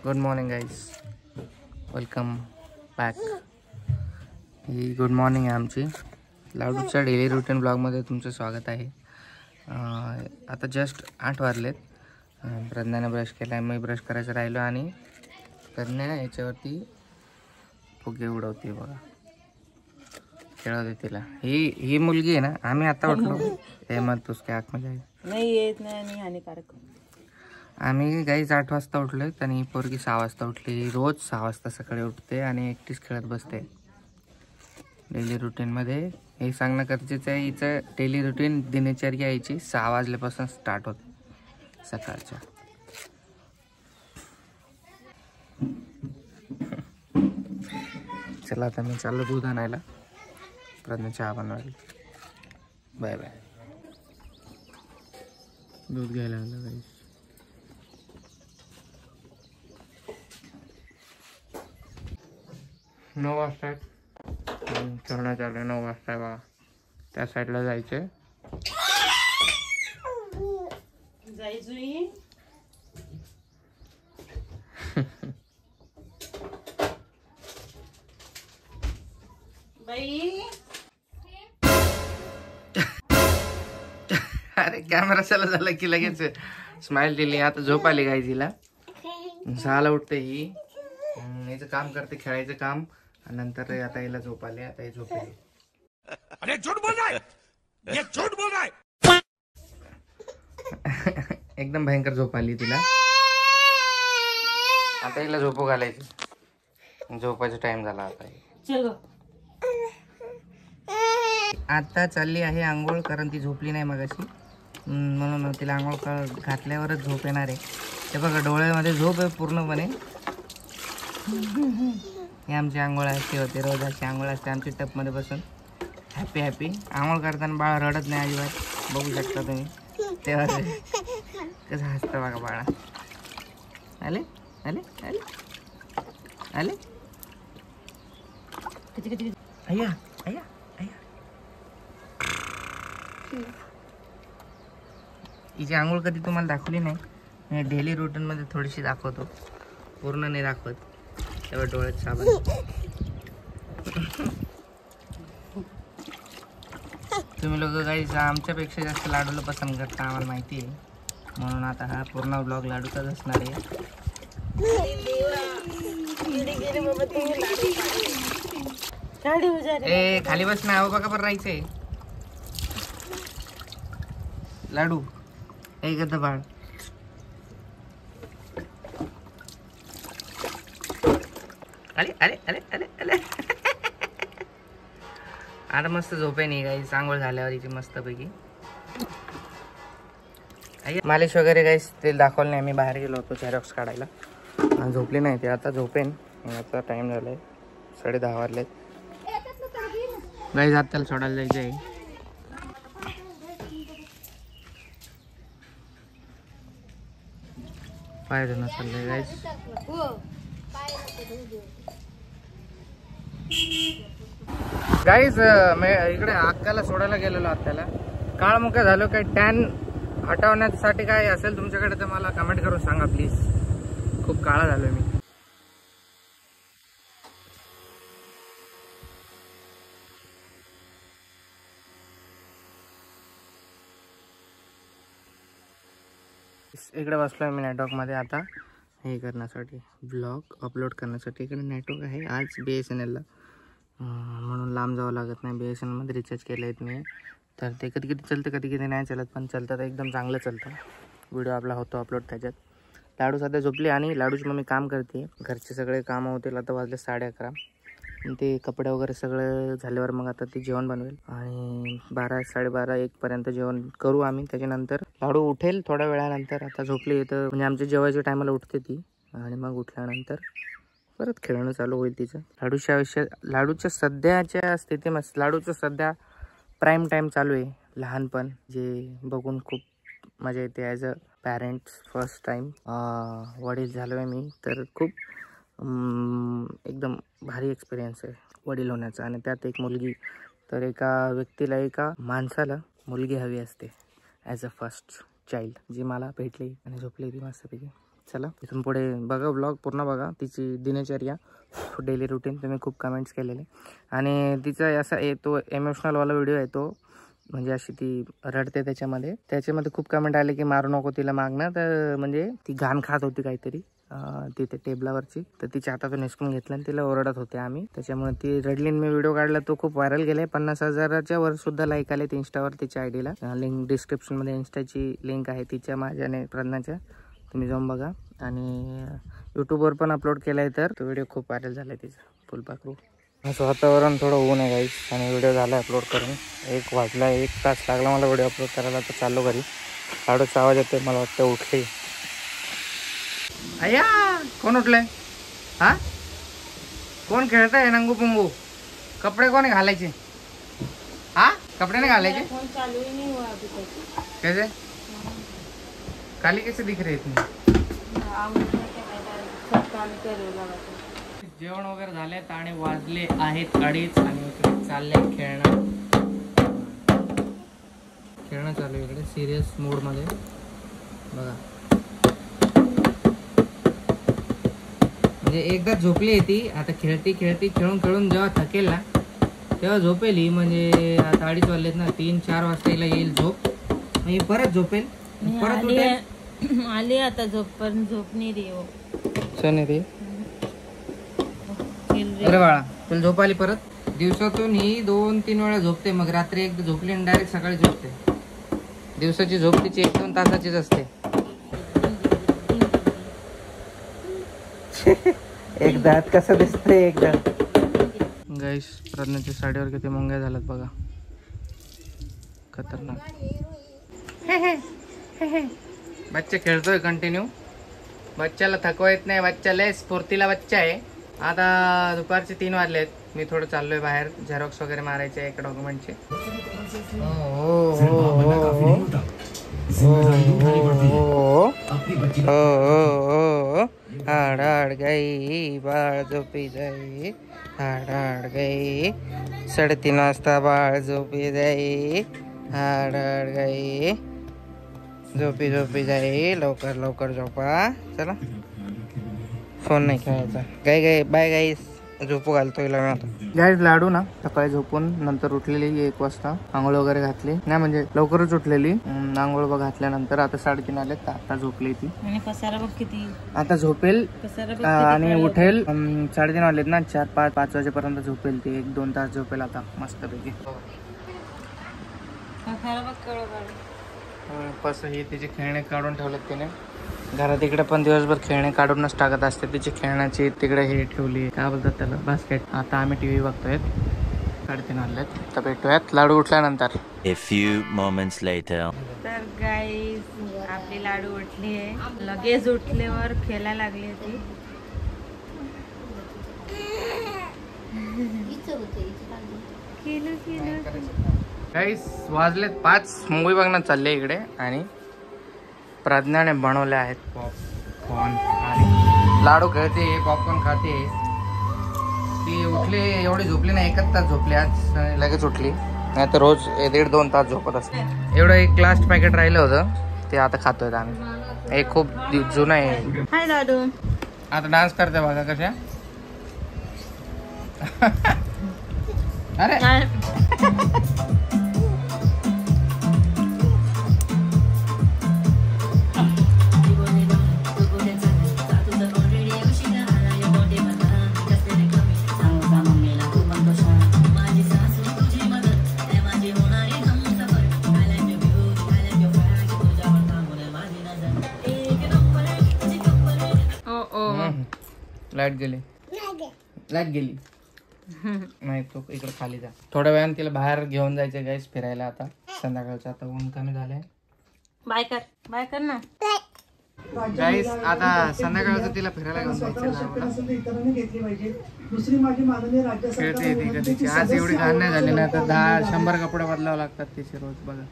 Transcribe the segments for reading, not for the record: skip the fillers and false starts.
Good morning guys, welcome back. ही good morning आहे आमची. लाडूच्या डेली रुटीन ब्लॉगमध्ये तुमचं स्वागत आहे. आता जस्ट 8 वाजलेत. प्रज्ञाने ब्रश केला आहे, मी ब्रश करायचं राहिलो आणि प्रज्ञा याच्यावरती फुगे उडवते बघा, खेळवते तिला. ही मुलगी आहे ना. आम्ही आता उठलो, हे मत उसके आँख में जाएगा नाही येत नाही आणि हानिकारक. आम्ही गाईज 8 वाजता उठलोय आणि पोरगी 6 वाजता उठली. रोज 6 वाजता सकाळी उठते आणि एकटीच खेळत बसते. डेली रुटीनमध्ये हे सांगणं गरजेचं आहे. हिचं डेली रुटीन दिनचर्या यायची 6 वाजल्यापासून स्टार्ट होते सकाळच्या. चला आता मी चाललो दूध आणायला, प्रज्ञा चहा बनवायला. Bye bye. दूध घ्यायला आलं गाईज. 9 वाजता चढणं चालू आहे. 9 वाजता बघा, त्या साईडला जायचं. अरे कॅमेरा चला झाला की लगेच स्माइल दिली. आता झोप आली गाय तिला. 6ला उठते ही, याचं काम करते, खेळायचं काम. नंतर आता हिला झोप आली. आता ही झोपेली. अरे झूठ बोल रहा है, ये झूठ बोल रहा है. एकदम भयंकर झोप आली तिला. आता हिला झोपू घालायची. झोपायचा टाइम झाला आता. आता चालली आहे आंघोळ, कारण ती झोपली नाही मगाशी, म्हणून तिला आंघोळ घातल्यावरच झोप येणार आहे. हे बघा, डोळ्यामध्ये झोप आहे पूर्णपणे. ही आमची आंघोळ अशी होते, रोज अशी आंघोळ असते आमची टपमध्ये बसून. हॅपी हॅपी आंघोळ करताना बाळ रडत नाही अजिबात, बघू शकता तुम्ही. तेव्हा कसं हसतं बघा बाळा. आले आले आले आले अय्या अय्या अय्या. हिची आंघोळ कधी तुम्हाला दाखवली नाही. मी डेली रुटीनमध्ये थोडीशी दाखवतो, पूर्ण नाही दाखवत. तेव्हा डोळ्यात साबण. तुम्ही लोक काही आमच्यापेक्षा जास्त लाडूला पसंत करता, आम्हाला माहिती आहे. म्हणून आता हा पूर्ण ब्लॉग लाडूचाच असणार आहे. ए खाली बस ना, बघा बरं राहायचंय. लाडू ए गद्दा बाळ. अरे अरे अरे अरे अरे. आता मस्त झोपे नाही काही, आंघोळ झाल्यावर हिची मस्तपैकी. मालिश वगैरे काही ते दाखवलं नाही. मी बाहेर गेलो होतो झेरॉक्स काढायला, झोपली नाही ती. आता झोपेन. आता टाइम झालाय 10:30 वाजलेत. गाईज आता त्याला सोडायला जायचं आहे. पाय धुणं चाललंय गाईज. गाईज मी इकडे अक्काला सोडायला गेलेलो. आत्याला काळमुखा झालो. काही टॅन हटवण्यासाठी काय असेल तुमच्याकडे तर मला कमेंट करून सांगा प्लीज. खूप काळा झालोय मी. इकडे बसलोय मी नेटवर्कमध्ये आता हे करण्यासाठी, ब्लॉग अपलोड करण्यासाठी. इकडे नेटवर्क आहे आज BSNL ला, म्हणून लांब जावं लागत नाही. BSNL मध्ये रिचार्ज केलं आहेत मी, तर ते कधी कधी चलतं, कधी कधी नाही चालत. पण चालतं तर एकदम चांगलं चालतं. व्हिडिओ आपला होतो अपलोड त्याच्यात. लाडू सध्या झोपली आणि लाडूची मम्मी काम करते. घरचे सगळे कामं होतील. आता वाजले 11:30. ते कपडे वगैरे सगळं झाल्यावर मग आता ती जेवण बनवेल आणि 12, 12:30, 1 पर्यंत जेवण करू आम्ही. त्याच्यानंतर लाडू उठेल थोड्या वेळानंतर. आता झोपली तर म्हणजे आमच्या जेवायच्या टायमाला उठते ती, आणि मग उठल्यानंतर परत खेळणं चालू होईल तिचं. लाडूच्या सध्याच्या स्थितीमध्ये लाडूचं सध्या प्राईम टाईम चालू आहे. लहानपण जे बघून खूप मजा येते. As a parents first time वडील झालो आहे मी, तर खूप एकदम भारी एक्सपिरियन्स आहे वडील होण्याचा. आणि त्यात एक मुलगी. तर एका व्यक्तीला, एका माणसाला मुलगी हवी असते ॲज अ फर्स्ट चाइल्ड, जी मला भेटली आणि झोपली ती मस्तपैकी. चला इथून पुढे बघा व्लॉग पूर्ण बघा, तिची दिनचर्या डेली रुटीन. तुम्ही खूप कमेंट्स केलेले आणि तिचा असा तो इमोशनलवाला व्हिडिओ आहे तो, म्हणजे अशी ती रडते त्याच्यामध्ये खूप कमेंट आले की मारू नको तिला मागणं. तर म्हणजे ती घाण खात होती काहीतरी तिथे टेबलावरची, तर तिच्या हातातून हिसकून घेतलं आणि तिला ओरडत होते आम्ही. त्याच्यामुळे ती रडली. मी व्हिडिओ काढला तो खूप व्हायरल गेलाय. 50,000च्या वर सुद्धा लाईक आलेत इंस्टावर तिच्या आयडीला. लिंक डिस्क्रिप्शनमध्ये इंस्टाची लिंक आहे तिच्या, माझ्याने प्रज्ञाच्या, तुम्ही जाऊन बघा. आणि यूट्यूबवर पण अपलोड केलाय तर तो व्हिडिओ खूप व्हायरल झालाय तिचा फुलपाखरू. असं वातावरण थोडं ऊन आहे गाईस आणि व्हिडिओ झाला अपलोड करून 1 वाजला. 1 तास लागला मला व्हिडिओ अपलोड करायला. तर चाललो घरी. लाडूचा आवाज येतोय, मला वाटतं उठली. अय्या कोण उठलंय? हा कोण खेळताय नंगू पुंगू? कपडे कोणी घालायचे? हा कपडे नाही घालायचे? फोन चालू ही नहीं हुआ अभी तक. कैसे काली कैसे दिख रही इतनी? सब काम करेला. जेवण वगैरे झालेत आणि वाजले आहेत 2:30 आणि इकडे चाललंय खेळणं चालू आहे इकडे सिरियस मोडमध्ये बघा. म्हणजे एकदा झोपली ती, आता खेळती खेळून जेव्हा थकेल ना तेव्हा झोपेल. म्हणजे आता 2:30 वाजलेत ना, 3-4 वाजता हिला येईल झोप. मग परत झोपेल, परत उठेल. आली आता झोप, पण झोप नाही रे हो. नाही रे. अरे बाळा तुला झोप आली परत? दिवसातून ही 2-3 वेळा झोपते, मग रात्री एकदा झोपली आणि डायरेक्ट सकाळी झोपते. दिवसाची झोप तिची 1-2 तासाचीच असते. एक दात कसं दिसतंय एकदा. गाईस प्रज्ञाच्या साडीवर किती मुंग्या झाल्यात बघा, खतरनाक. बच्चा खेळतोय कंटिन्यू. बच्चाला थकवा येत नाही, बच्चा लय स्फूर्तीला बच्चा आहे. आता दुपारचे 3 वाजलेत. मी थोडं चाललोय बाहेर, झेरॉक्स वगैरे मारायचे एका डॉक्युमेंटचे. हाड गई बाळ झोपी जाई, हाड गई 3:30 वाजता बाळ झोपी जाई, हाड गई झोपी जाई. लवकर झोपा. चला फोन नाही खेळायचा. गाई बाय गाईस, झोपू घालतोय गाईस. लाडू ना सकाळी झोपून नंतर उठलेली 1 वाजता, आंघोळ वगैरे घातली नाही, म्हणजे लवकरच उठलेली. आंघोळ घातल्यानंतर आता 3:30 आले, आता झोपली ती. पसारा बघ किती. आता झोपेल आणि उठेल. 3:30 वाजलेत ना, 4-5 वाजेपर्यंत झोपेल ती. 1-2 तास झोपेल आता मस्तपैकी. कसं हे तिचे खेळणे काढून ठेवलेत तिने घरात. इकडे पण दिवसभर खेळणे काढूनच टाकत असते तिची खेळण्याची. तिकडे हे ठेवली, काय बोलतात त्याला, बास्केट. आता आम्ही टीव्ही बघतोय. 3:30 वाजलेत. तर भेटूयात लाडू उठल्यानंतर. A few moments later. तर गाईस आपली लाडू उठली आहे. लगेच उठल्यावर खेळायला लागली होती. गाईस वाजलेत 5. मूवी बघण्यात चालले इकडे आणि प्रज्ञाने बनवले आहेत पॉपकॉर्न आणि लाडू खेळते, पॉपकॉर्न खाते. ती उठली, एवढी झोपली नाही, 1 तास झोपली आज, लगेच उठली. नाही तर रोज 1.5-2 तास झोपत असते. एवढं एक लास्ट पॅकेट राहिलं होतं ते आता खातोय आम्ही. एक खूप जुनं आहे. हाय लाडू. आता डान्स करते बघा कशा. अरे लाईट गेली नाही. तो इकडे खाली जा. थोड्या वेळाने तिला बाहेर घेऊन जायचं गाईस फिरायला. आता संध्याकाळचं, आता ऊन कमी झालंय. बाय कर ना गाईस. आता संध्याकाळचं तिला फिरायला घेऊन जायचं. खेळते ती कधीची. आज एवढी घाण नाही झाली ना, तर 10-100 कपडे बदलावं लागतात तिचे रोज. बघा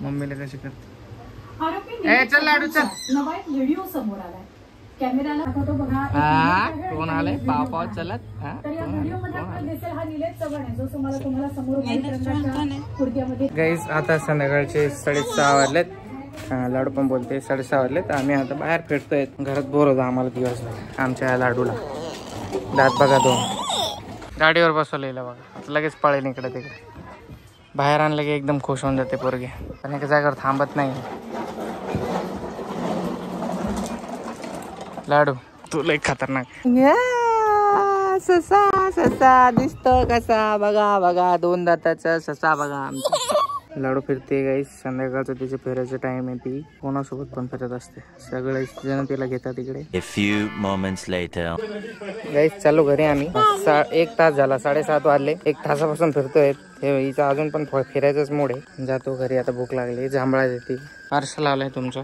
मम्मीला कशी करते. चल लाडू चल. नवा एक व्हिडिओ समोर आलाय. कॅमेराला तो बघा. कोण आलाय? पाव चलत. तर या व्हिडिओमध्ये आपल्याला दिसेल हा निलेश चव्हाण आहे, जो तुम्हाला समोर गाईस आता संध्याकाळचे 6:30 वाजलेत लाडू पण बोलते 6:30 वाजले, तर आम्ही आता बाहेर फिरतोय. घरात बोर होतं आम्हाला दिवसभर आमच्या या लाडूला. दात बघा 2. गाडीवर बसवलेलं बघा, आता लगेच पळेल इकडे तिकडे. बाहेर आणलं की एकदम खुश होऊन जाते पोरगे, पण एका जागेवर थांबत नाही. लाडू तू लय खतरनाक. ससा ससा दिसतो कसा, बघा बघा 2 दाताचा ससा बघा आमचा. लाडू फिरते गाईस. संध्याकाळचं तिचे फिरायचं टाइम आहे. ती कोणासोबत पण फिरत असते. सगळे जण तिला घेतात इकडे. A few moments later. गाईस चालू घरी आम्ही. 1 तास झाला, 7:30 वाजले. 1 तासापासून फिरतोय. हिचा अजून पण फिरायचंच मूड आहे. जातो घरी, आता भूक लागली. जांभळा देते. पार्सल आलंय तुमचं.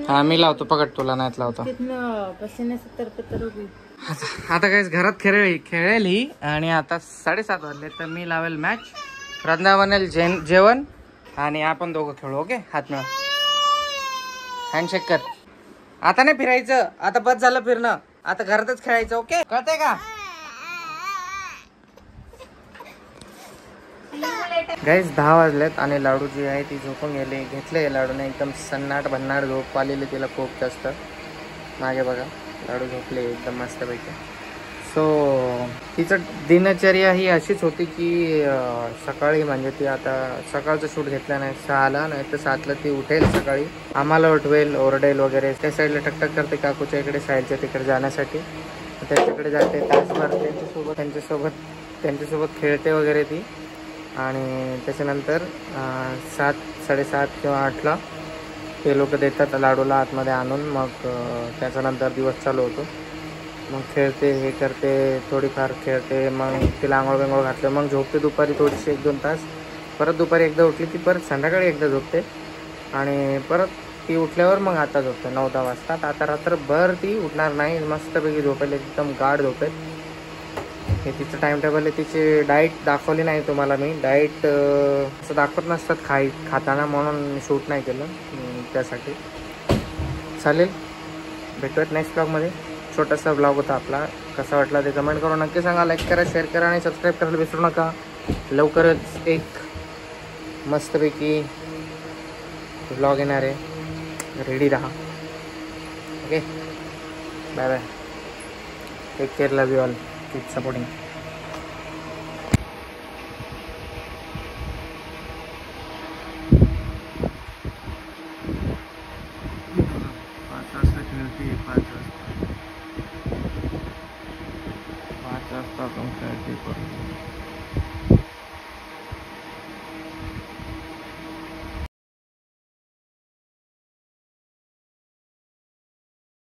हा मी लावतो, पकड, तुला नाहीत लावतो. आता काहीच घरात खेळेल ही. आणि आता 7:30 वाजले, तर मी लावेल मॅच. रंदा बनेल जेवण आणि आपण दोघं खेळू. ओके, हात मिळा, हँडशेक कर. आता नाही फिरायचं, आता बस झालं फिरणं, आता घरातच खेळायचं. ओके, कळतंय का गाईस? 10 वाजलेत आणि लाडू जी आहे ती झोपून गेली. घेतले लाडूने एकदम सन्नाट भन्नाट झोप आलेली तिला खूप जास्त. मागे बघा, लाडू झोपले एकदम मस्तपैकी. सो तिचं दिनचर्या ही अशीच होती की सकाळी म्हणजे ती आता सकाळचं शूट घेतलं नाही 6ला, नाही तर 7ला ती उठेल सकाळी. आम्हाला उठवेल, ओरडेल वगैरे. त्या साईडला टकटक करते काकूच्या इकडे, साईडच्या तिकडे जाण्यासाठी. त्यांच्याकडे जाते तासभर, त्यांच्यासोबत खेळते वगैरे ती. आणि त्याच्यानंतर 7, 7:30 किंवा 8ला ते लोक देतात लाडूला आतमध्ये आणून. मग त्याच्यानंतर दिवस चालू होतो. मग खेळते, हे करते, थोडीफार खेळते. मग तिला आंघोळ बिंघोळ घातलं, मग झोपते दुपारी थोडीशी 1-2 तास. परत दुपारी एकदा उठली की परत संध्याकाळी एकदा झोपते. आणि परत ती उठल्यावर मग आता झोपते 9-10 वाजता. आता रात्रभर ती उठणार नाही, मस्तपैकी झोपेल, एकदम गाढ झोपेल. हे तिचं टाइम टेबल आहे. तिची डाएट दाखवली नाही तुम्हाला मी. डाएट असं दाखवत नसतात खाताना, म्हणून शूट नाही केलं त्यासाठी. चालेल, भेटूयात नेक्स्ट ब्लॉगमध्ये. छोटासा ब्लॉग होता आपला. कसा वाटला ते कमेंट करून नक्की सांगा. लाईक करा, शेअर करा आणि सबस्क्राईब करायला विसरू नका. लवकरच एक मस्तपैकी ब्लॉग येणार आहे, रेडी राहा. Okay, bye bye, take care, love you all, keep supporting. 5 वाजता खेळते, 5 वाजता पण खेळते.